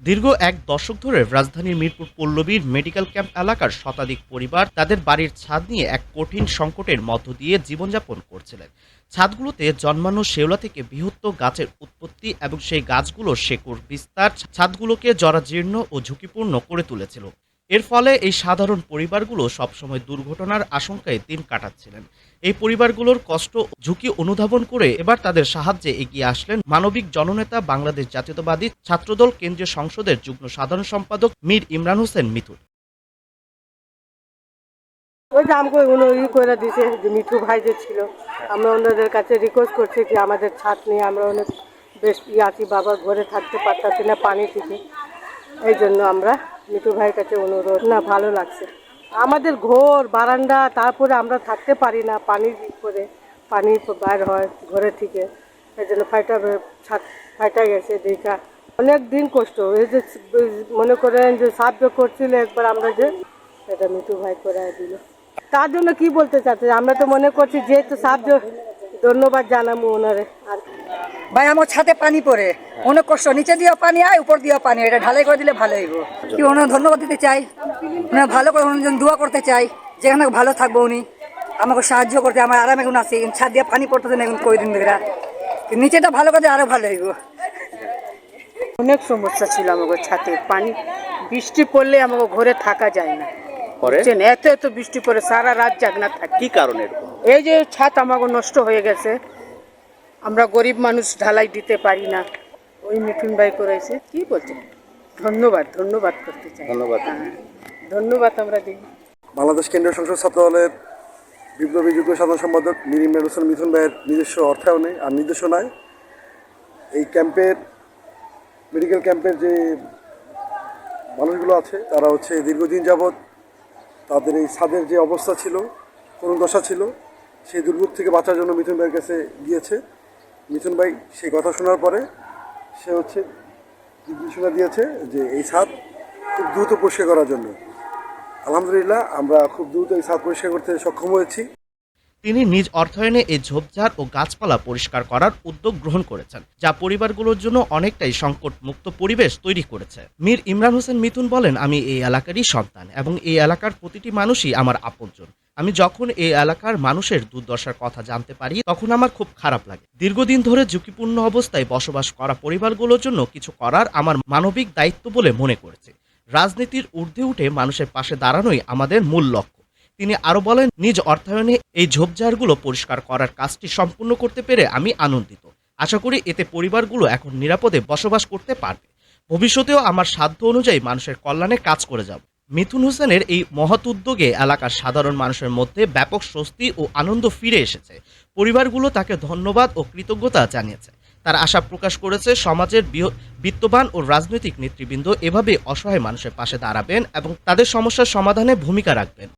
দীর্ঘ এক দশক ধরে রাজধানীর মিরপুর পল্লবীর মেডিকেল ক্যাম্প এলাকার শতাধিক পরিবার তাদের বাড়ির ছাদ নিয়ে এক কঠিন সংকটের মধ্য দিয়ে জীবনযাপন করছিলেন। ছাদগুলোতে জন্মানো শেওলা থেকে বৃহত্ত গাছের উৎপত্তি এবং সেই গাছগুলোর শেকড় বিস্তার ছাদগুলোকে জরাজীর্ণ ও ঝুঁকিপূর্ণ করে তুলেছিল। এর ফলে এই সাধারণ পরিবারগুলো সবসময় দুর্ঘটনার আশঙ্কায় দিন কাটাচ্ছিলেন। এই পরিবারগুলোর কষ্ট ঝুঁকি অনুধাবন করে এবার তাদের সাহায্যে এগিয়ে আসলেন মানবিক জননেতা, বাংলাদেশ জাতীয়তাবাদী ছাত্রদল কেন্দ্রীয় সংসদের যুগ্ম সাধারণ সম্পাদক মীর ইমরান হোসেন মিথুন। ওই যে আমাকে করে দিছে যে মিঠু ভাই যে ছিল, আমরা ওনাদের কাছে রিকোয়েস্ট করছি যে আমাদের ছাদ নিয়ে আমরা অনেক বেশ আছি, বাবা ঘরে থাকতে পারতাছি না পানি থেকে, এই জন্য আমরা মিঠু ভাইয়ের কাছে অনুরোধ। না, ভালো লাগছে আমাদের ঘর বারান্দা, তারপরে আমরা থাকতে পারি না, পানি করে পানি বাইর হয় ঘরে থেকে, এই জন্য ছাদ ফাইটা গেছে দেখা অনেক দিন কষ্ট। এই যে মনে করেন যে সাহায্য করছিল একবার আমরা, যে এটা মিঠু ভাই করে দিল, তার জন্য কি বলতে চাচ্ছে, আমরা তো মনে করছি যেহেতু সাহায্য, ধন্যবাদ জানাবো ওনারে। আর ভাই আমার ছাদে পানি পড়ে অনেক কষ্ট, নিচে দিয়েও পানি আয়, উপর দিয়েও পানি, এটা ঢালাই করে দিলে ভালো হইব। কি ওনার ধন্যবাদ দিতে চাই, ওনার ভালো করে ওনার জন্য দোয়া করতে চাই, যেখানে ভালো থাকবো উনি আমাকে সাহায্য করতে। আমার আরাম এখন আছে, ছাদ দিয়ে পানি পড়তেছে না এখন কয়দিন ধরে, নিচেটা ভালো করে আরো ভালো হইব। অনেক সমস্যা ছিল আমাদের ছাদে, পানি বৃষ্টি পড়লে আমাকে ঘরে থাকা যায় না, এত এত বৃষ্টি পড়ে সারা রাত জাগনা থাকে। কি কারণে? এই যে ছাদ আমাকে নষ্ট হয়ে গেছে, আমরা গরিব মানুষ ঢালাই দিতে পারি না, ওই মিঠুন ভাই করেছে। কি বলছে, ধন্যবাদ ধন্যবাদ করতে চাই। ধন্যবাদ। ধন্যবাদ আমরা দিই। বাংলাদেশ কেন্দ্রীয় সংসদ ছাত্রদলের বিপ্লবী যুগ্ম সাধারণ সম্পাদক মীর ইমরান হোসেন মিথুন ভাইয়ের নিজস্ব অর্থায়নে আর নির্দেশনায় এই মেডিকেল ক্যাম্পের যে মানুষগুলো আছে তারা দীর্ঘদিন যাবৎ তাদের এই ছাদের যে অবস্থা ছিল, করুণ দশা ছিল, সেই দুর্ভোগ থেকে বাঁচার জন্য মিথুন ভাইয়ের কাছে গিয়েছে। মিথুন ভাই সেই কথা শোনার পরে সে নির্দেশনা দিয়েছে যে এই ছাদ খুব দ্রুত পরিষ্কার করার জন্য। আলহামদুলিল্লাহ, আমরা খুব দ্রুত এই ছাদ পরিষ্কার করতে সক্ষম হয়েছি। তিনি নিজ অর্থায়নে এই ঝোপঝাড় ও গাছপালা পরিষ্কার করার উদ্যোগ গ্রহণ করেছেন, যা পরিবারগুলোর জন্য অনেকটাই সংকট মুক্ত পরিবেশ তৈরি করেছে। মীর ইমরান হোসেন মিথুন বলেন, আমি এই এলাকারই সন্তান এবং এই এলাকার প্রতিটি মানুষই আমার আপনজন। আমি যখন এই এলাকার মানুষের দুর্দশার কথা জানতে পারি তখন আমার খুব খারাপ লাগে। দীর্ঘদিন ধরে ঝুঁকিপূর্ণ অবস্থায় বসবাস করা পরিবারগুলোর জন্য কিছু করার আমার মানবিক দায়িত্ব বলে মনে করেছি। রাজনীতির ঊর্ধ্বে উঠে মানুষের পাশে দাঁড়ানোই আমাদের মূল লক্ষ্য। তিনি আরো বলেন, নিজ অর্থায়নে এই ঝোপঝাড়গুলো পরিষ্কার করার কাজটি সম্পূর্ণ করতে পেরে আমি আনন্দিত। আশা করি এতে পরিবারগুলো এখন নিরাপদে বসবাস করতে পারবে। ভবিষ্যতেও আমার সাধ্য অনুযায়ী মানুষের কল্যাণে কাজ করে যাব। মিথুন হোসেনের এই মহৎ উদ্যোগে এলাকার সাধারণ মানুষের মধ্যে ব্যাপক স্বস্তি ও আনন্দ ফিরে এসেছে। পরিবারগুলো তাকে ধন্যবাদ ও কৃতজ্ঞতা জানিয়েছে। তারা আশা প্রকাশ করেছে সমাজের বিত্তবান ও রাজনৈতিক নেতৃবৃন্দ এভাবে অসহায় মানুষের পাশে দাঁড়াবেন এবং তাদের সমস্যার সমাধানে ভূমিকা রাখবেন।